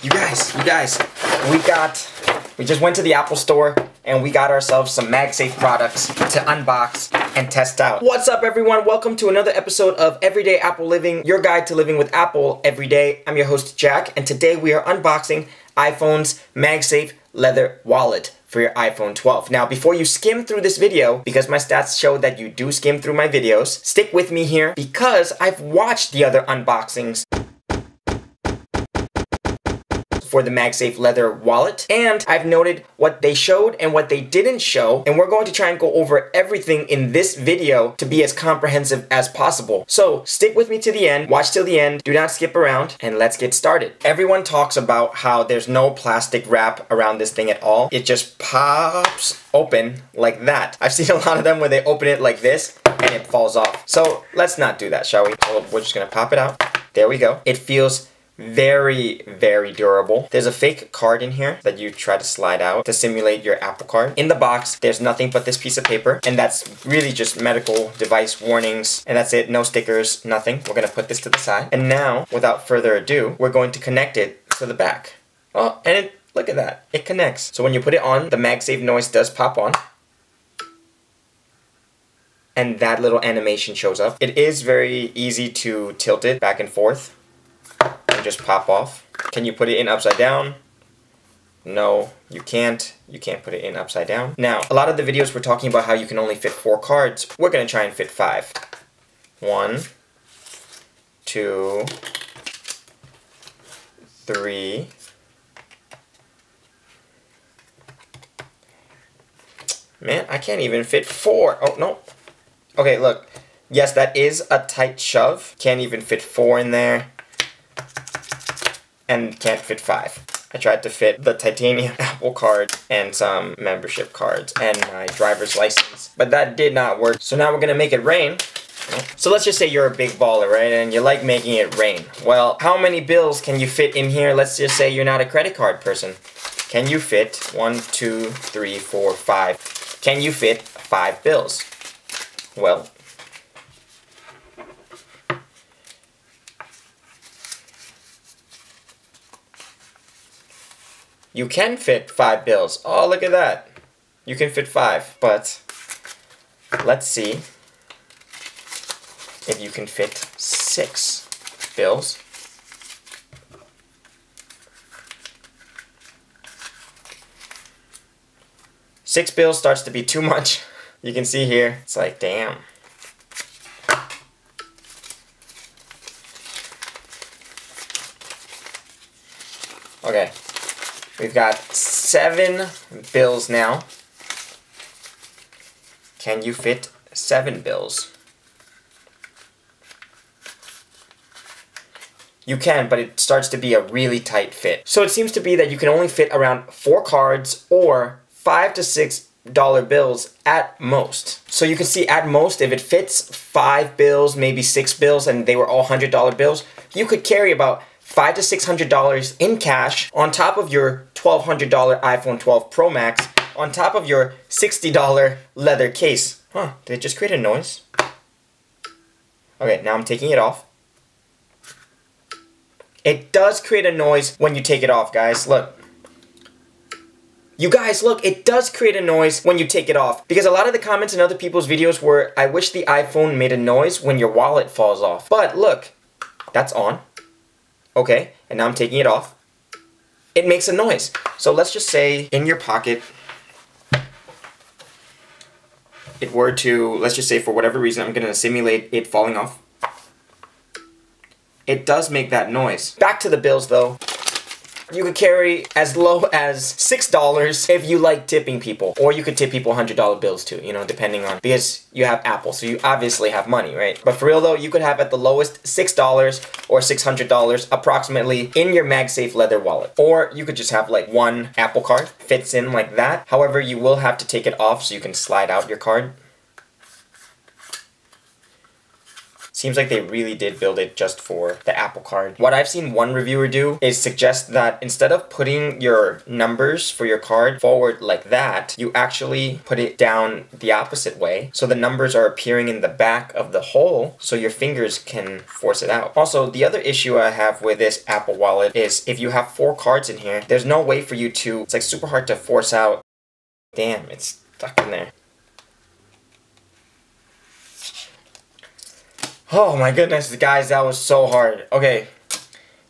You guys, we just went to the Apple store and we got ourselves some MagSafe products to unbox and test out. What's up everyone? Welcome to another episode of Everyday Apple Living, your guide to living with Apple every day. I'm your host Jack, and today we are unboxing iPhone's MagSafe leather wallet for your iPhone 12. Now, before you skim through this video, because my stats show that you do skim through my videos, stick with me here because I've watched the other unboxings for the MagSafe leather wallet, and I've noted what they showed and what they didn't show, and we're going to try and go over everything in this video to be as comprehensive as possible. So stick with me to the end, watch till the end, do not skip around, and let's get started. Everyone talks about how there's no plastic wrap around this thing at all. It just pops open like that. I've seen a lot of them where they open it like this and it falls off. So let's not do that, shall we? We're just gonna pop it out. There we go. It feels very, very durable. There's a fake card in here that you try to slide out to simulate your Apple card. In the box, there's nothing but this piece of paper, and that's really just medical device warnings, and that's it. No stickers, nothing. We're gonna put this to the side. And now, without further ado, we're going to connect it to the back. Oh, and look at that. It connects. So when you put it on, the MagSafe noise does pop on, and that little animation shows up. It is very easy to tilt it back and forth and just pop off. Can you put it in upside down? No, you can't. You can't put it in upside down. Now, a lot of the videos were talking about how you can only fit 4 cards. We're gonna try and fit 5. 1, 2, 3. Man, I can't even fit 4. Oh, no. Okay, look. Yes, that is a tight shove. Can't even fit 4 in there. And can't fit 5. I tried to fit the titanium Apple card and some membership cards and my driver's license, but that did not work. So now we're gonna make it rain. So let's just say you're a big baller, right? And you like making it rain. Well, how many bills can you fit in here? Let's just say you're not a credit card person. Can you fit 1, 2, 3, 4, 5? Can you fit 5 bills? Well, you can fit 5 bills. Oh, look at that. You can fit 5, but let's see if you can fit 6 bills. Six bills starts to be too much. You can see here, it's like, damn. Okay. We've got 7 bills now. Can you fit 7 bills? You can, but it starts to be a really tight fit. So it seems to be that you can only fit around 4 cards or $5 to $6 bills at most. So you can see at most, if it fits 5 bills, maybe 6 bills, and they were all $100 bills, you could carry about $500 to $600 in cash on top of your $1,200 iPhone 12 Pro Max, on top of your $60 leather case. Huh, did it just create a noise? Okay, now I'm taking it off. It does create a noise when you take it off, guys. Look. You guys, look, it does create a noise when you take it off. Because a lot of the comments in other people's videos were, I wish the iPhone made a noise when your wallet falls off. But look, that's on. Okay, and now I'm taking it off. It makes a noise. So let's just say in your pocket, it were to, let's just say for whatever reason, I'm gonna simulate it falling off. It does make that noise. Back to the bills though. You could carry as low as $6 if you like tipping people. Or you could tip people $100 bills too, you know, depending on, because you have Apple, so you obviously have money, right? But for real though, you could have at the lowest $6 or $600 approximately in your MagSafe leather wallet. Or you could just have like 1 Apple card, fits in like that. However, you will have to take it off so you can slide out your card. Seems like they really did build it just for the Apple Card. What I've seen one reviewer do is suggest that instead of putting your numbers for your card forward like that, you actually put it down the opposite way. So the numbers are appearing in the back of the hole so your fingers can force it out. Also, the other issue I have with this Apple Wallet is if you have 4 cards in here, there's no way for you to, it's like super hard to force out. Damn, it's stuck in there. Oh my goodness, guys, that was so hard. Okay,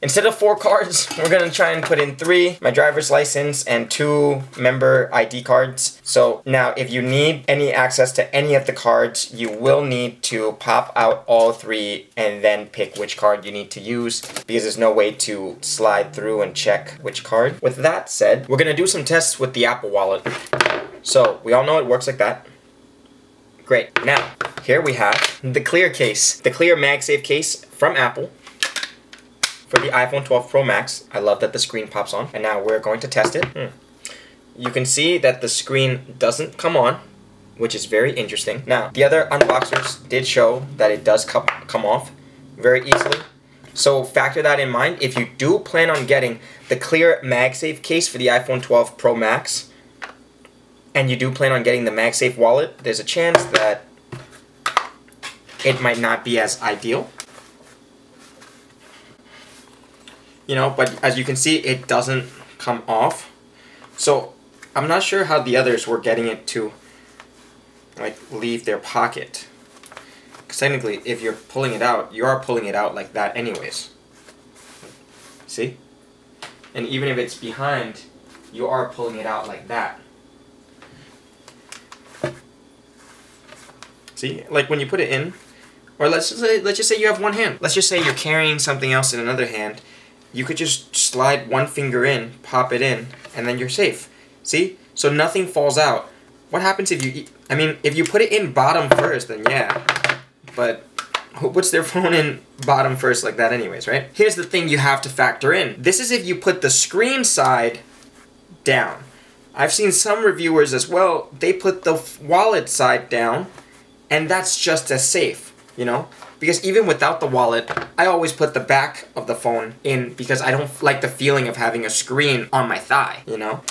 instead of 4 cards, we're gonna try and put in 3, my driver's license and 2 member ID cards. So now if you need any access to any of the cards, you will need to pop out all 3 and then pick which card you need to use, because there's no way to slide through and check which card. With that said, we're gonna do some tests with the Apple Wallet. So we all know it works like that. Great. Now, here we have the clear case, the clear MagSafe case from Apple for the iPhone 12 Pro Max. I love that the screen pops on, and now we're going to test it. You can see that the screen doesn't come on, which is very interesting. Now, the other unboxers did show that it does come off very easily. So factor that in mind. If you do plan on getting the clear MagSafe case for the iPhone 12 Pro Max, and you do plan on getting the MagSafe wallet, there's a chance that it might not be as ideal. You know, but as you can see, it doesn't come off. So I'm not sure how the others were getting it to like leave their pocket. Because technically, if you're pulling it out, you are pulling it out like that anyways. See? And even if it's behind, you are pulling it out like that. See, like when you put it in, or let's just say you have one hand. Let's just say you're carrying something else in another hand. You could just slide one finger in, pop it in, and then you're safe. See? So nothing falls out. What happens if you, I mean, if you put it in bottom first, then yeah. But who puts their phone in bottom first like that anyways, right? Here's the thing you have to factor in. This is if you put the screen side down. I've seen some reviewers as well, they put the wallet side down, and that's just as safe, you know? Because even without the wallet, I always put the back of the phone in because I don't like the feeling of having a screen on my thigh, you know?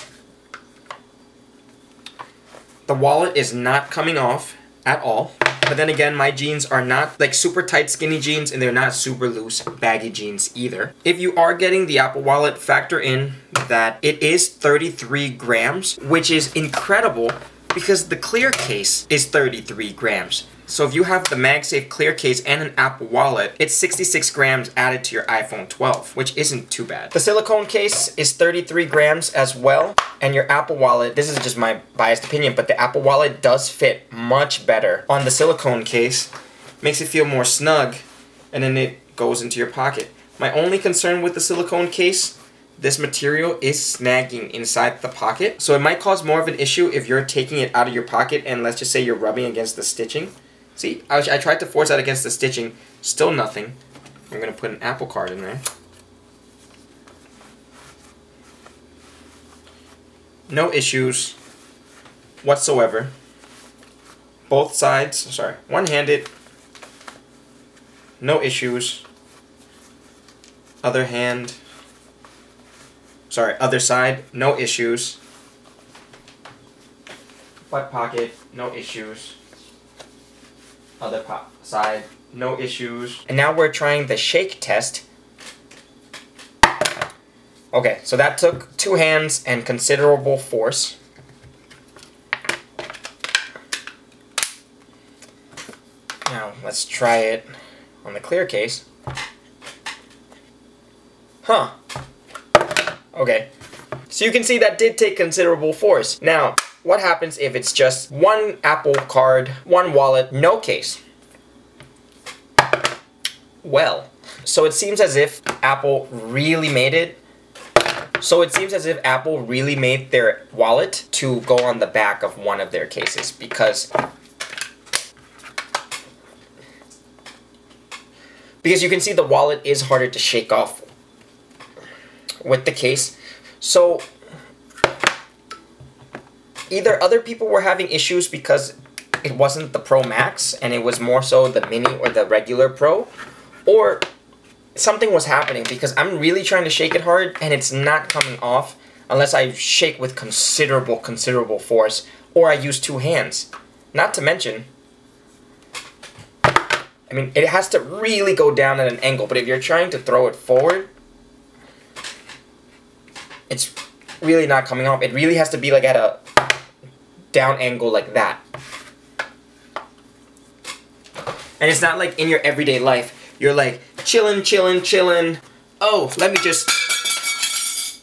The wallet is not coming off at all. But then again, my jeans are not like super tight skinny jeans, and they're not super loose baggy jeans either. If you are getting the Apple Wallet, factor in that it is 33 grams, which is incredible because the clear case is 33 grams. So if you have the MagSafe clear case and an Apple Wallet, it's 66 grams added to your iPhone 12, which isn't too bad. The silicone case is 33 grams as well, and your Apple Wallet, this is just my biased opinion, but the Apple Wallet does fit much better on the silicone case. Makes it feel more snug, and then it goes into your pocket. My only concern with the silicone case, this material is snagging inside the pocket, so it might cause more of an issue if you're taking it out of your pocket and let's just say you're rubbing against the stitching. See, I tried to force that against the stitching, still nothing. I'm going to put an Apple Card in there. No issues whatsoever. Both sides, sorry, one-handed, no issues. Other hand, sorry, other side, no issues. Butt pocket, no issues. Other side, no issues. And now we're trying the shake test. Okay, so that took 2 hands and considerable force. Now, let's try it on the clear case. Huh. Okay. So you can see that did take considerable force. Now, what happens if it's just one Apple Card, one wallet, no case? Well, so it seems as if Apple really made it. So it seems as if Apple really made their wallet to go on the back of one of their cases because you can see the wallet is harder to shake off with the case. So either other people were having issues because it wasn't the Pro Max and it was more so the Mini or the regular Pro, or something was happening because I'm really trying to shake it hard and it's not coming off unless I shake with considerable force, or I use two hands. Not to mention, I mean, it has to really go down at an angle, but if you're trying to throw it forward, it's really not coming off. It really has to be like at a down angle like that. And it's not like in your everyday life, you're like chillin'. Oh, let me just,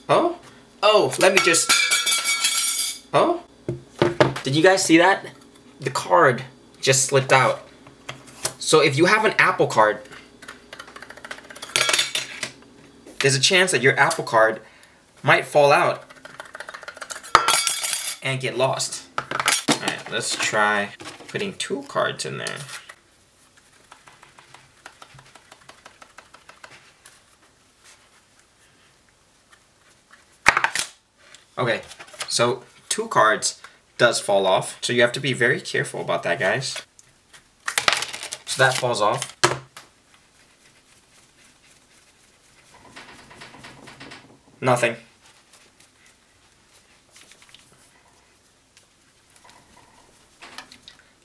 oh, let me just, oh. Did you guys see that? The card just slipped out. So if you have an Apple Card, there's a chance that your Apple Card might fall out and get lost. Alright, let's try putting two cards in there. Okay, so two cards does fall off, so you have to be very careful about that, guys. So that falls off. Nothing.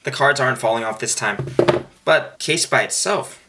The cards aren't falling off this time, but case by itself,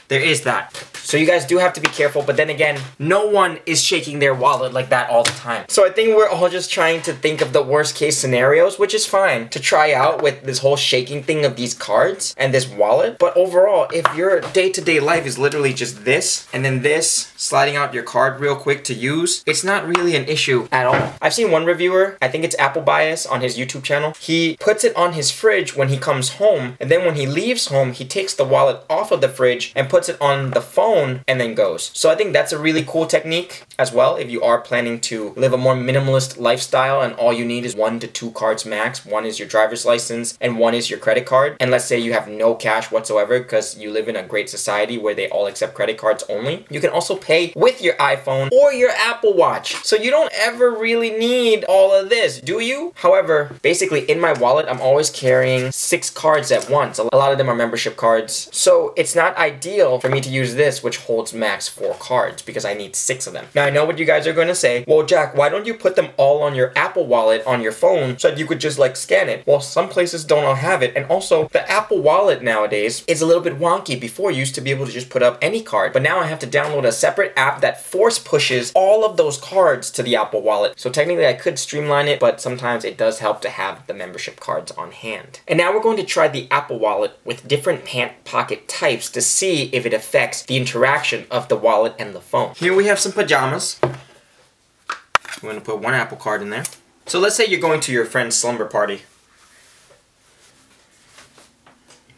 there is that. So you guys do have to be careful, but then again, no one is shaking their wallet like that all the time. So I think we're all just trying to think of the worst case scenarios, which is fine to try out with this whole shaking thing of these cards and this wallet. But overall, if your day-to-day life is literally just this, and then this, sliding out your card real quick to use, it's not really an issue at all. I've seen one reviewer, I think it's Apple Bias on his YouTube channel, he puts it on his fridge when he comes home, and then when he leaves home, he takes the wallet off of the fridge and puts it on the phone and then goes. So I think that's a really cool technique as well if you are planning to live a more minimalist lifestyle and all you need is 1 to 2 cards max. One is your driver's license and one is your credit card. And let's say you have no cash whatsoever because you live in a great society where they all accept credit cards only. You can also pay with your iPhone or your Apple Watch. So you don't ever really need all of this, do you? However, basically in my wallet, I'm always carrying 6 cards at once. A lot of them are membership cards. So it's not ideal for me to use this, which holds max 4 cards because I need 6 of them. Now I know what you guys are going to say, well Jack, why don't you put them all on your Apple Wallet on your phone so that you could just like scan it? Well, some places don't all have it, and also the Apple Wallet nowadays is a little bit wonky. Before, you used to be able to just put up any card, but now I have to download a separate app that force pushes all of those cards to the Apple Wallet. So technically I could streamline it, but sometimes it does help to have the membership cards on hand. And now we're going to try the Apple Wallet with different pant pocket types to see if it affects the interaction of the wallet and the phone. Here we have some pajamas. We're going to put 1 Apple Card in there. So let's say you're going to your friend's slumber party.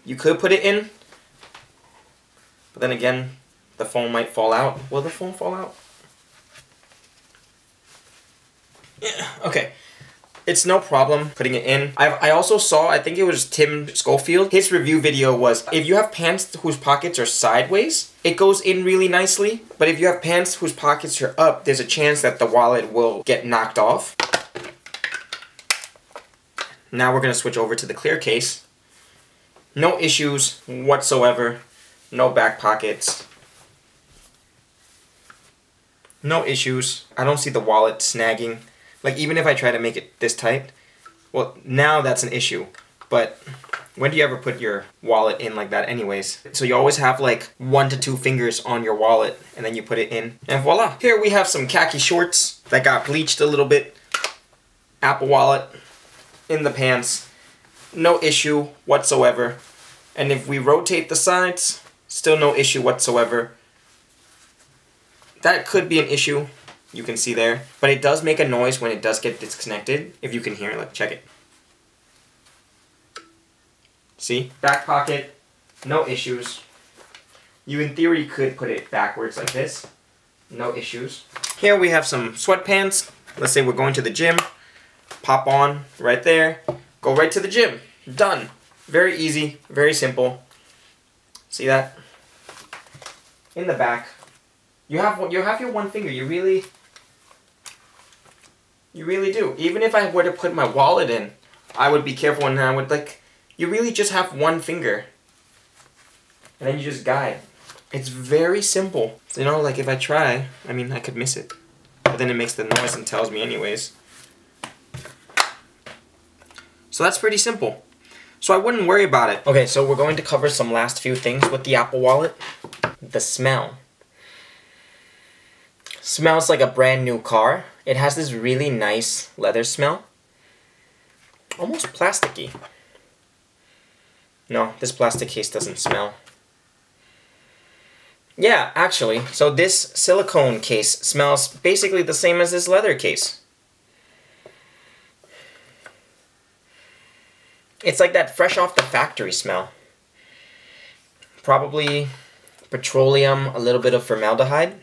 You could put it in, but then again, the phone might fall out. Will the phone fall out? Yeah, okay. It's no problem putting it in. I also saw, I think it was Tim Schofield, his review video was, if you have pants whose pockets are sideways, it goes in really nicely. But if you have pants whose pockets are up, there's a chance that the wallet will get knocked off. Now we're going to switch over to the clear case. No issues whatsoever. No back pockets. No issues. I don't see the wallet snagging. Like, even if I try to make it this tight, well, now that's an issue. But when do you ever put your wallet in like that anyways? So you always have like 1 to 2 fingers on your wallet, and then you put it in, and voila. Here we have some khaki shorts that got bleached a little bit. Apple Wallet in the pants. No issue whatsoever. And if we rotate the sides, still no issue whatsoever. That could be an issue. You can see there, but it does make a noise when it does get disconnected. If you can hear it, like, check it. See? Back pocket, no issues. You in theory could put it backwards like this. No issues. Here we have some sweatpants. Let's say we're going to the gym. Pop on right there. Go right to the gym. Done. Very easy, very simple. See that? In the back. You have your 1 finger. You really do. Even if I were to put my wallet in, I would be careful and I would you really just have one finger. And then you just guide. It's very simple. You know, like if I try, I mean, I could miss it. But then it makes the noise and tells me anyways. So that's pretty simple. So I wouldn't worry about it. Okay, so we're going to cover some last few things with the Apple Wallet. The smell. Smells like a brand new car. It has this really nice leather smell. Almost plasticky. No, this plastic case doesn't smell. Yeah, actually, so this silicone case smells basically the same as this leather case. It's like that fresh off the factory smell. Probably petroleum, a little bit of formaldehyde.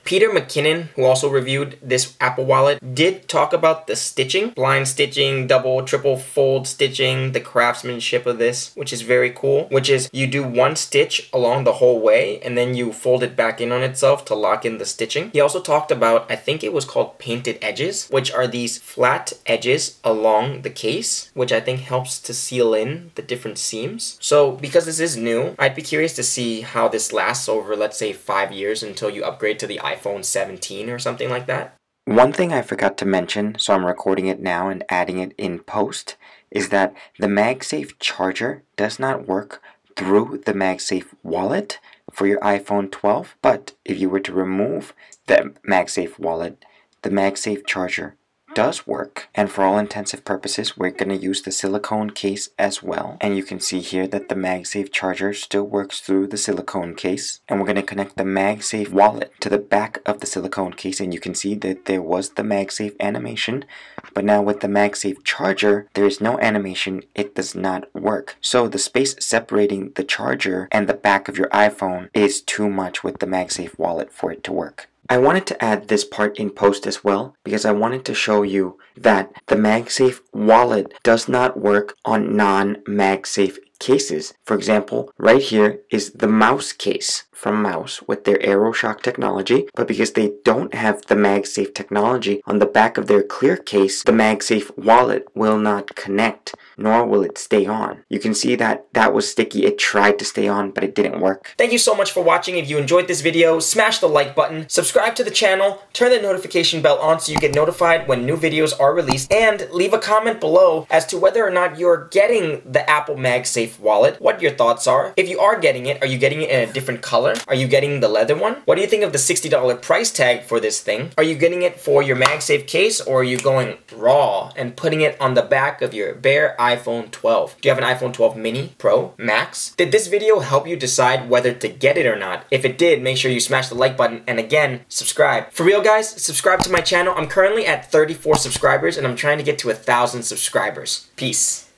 Peter McKinnon, who also reviewed this Apple Wallet, did talk about the stitching. Blind stitching, double, triple fold stitching, the craftsmanship of this, which is very cool. Which is you do one stitch along the whole way and then you fold it back in on itself to lock in the stitching. He also talked about, I think it was called painted edges, which are these flat edges along the case, which I think helps to seal in the different seams. So because this is new, I'd be curious to see how this lasts over, let's say, 5 years until you upgrade to the iPhone 17 or something like that. One thing I forgot to mention, so I'm recording it now and adding it in post, is that the MagSafe charger does not work through the MagSafe wallet for your iPhone 12, but if you were to remove the MagSafe wallet, the MagSafe charger does work, and for all intensive purposes we're going to use the silicone case as well. And you can see here that the MagSafe charger still works through the silicone case, and we're going to connect the MagSafe wallet to the back of the silicone case, and you can see that there was the MagSafe animation, but now with the MagSafe charger there is no animation. It does not work. So the space separating the charger and the back of your iPhone is too much with the MagSafe wallet for it to work. I wanted to add this part in post as well because I wanted to show you that the MagSafe wallet does not work on non-MagSafe cases. For example, right here is the mouse case from Mouse with their AeroShock technology, but because they don't have the MagSafe technology on the back of their clear case, the MagSafe wallet will not connect, nor will it stay on. You can see that that was sticky. It tried to stay on, but it didn't work. Thank you so much for watching. If you enjoyed this video, smash the like button, subscribe to the channel, turn the notification bell on so you get notified when new videos are released, and leave a comment below as to whether or not you're getting the Apple MagSafe wallet, what your thoughts are. If you are getting it, are you getting it in a different color? Are you getting the leather one? What do you think of the $60 price tag for this thing? Are you getting it for your MagSafe case, or are you going raw and putting it on the back of your bare iPhone 12? Do you have an iPhone 12 mini, Pro, Max? Did this video help you decide whether to get it or not? If it did, make sure you smash the like button, and again, subscribe. For real guys, subscribe to my channel. I'm currently at 34 subscribers and I'm trying to get to 1,000 subscribers. Peace.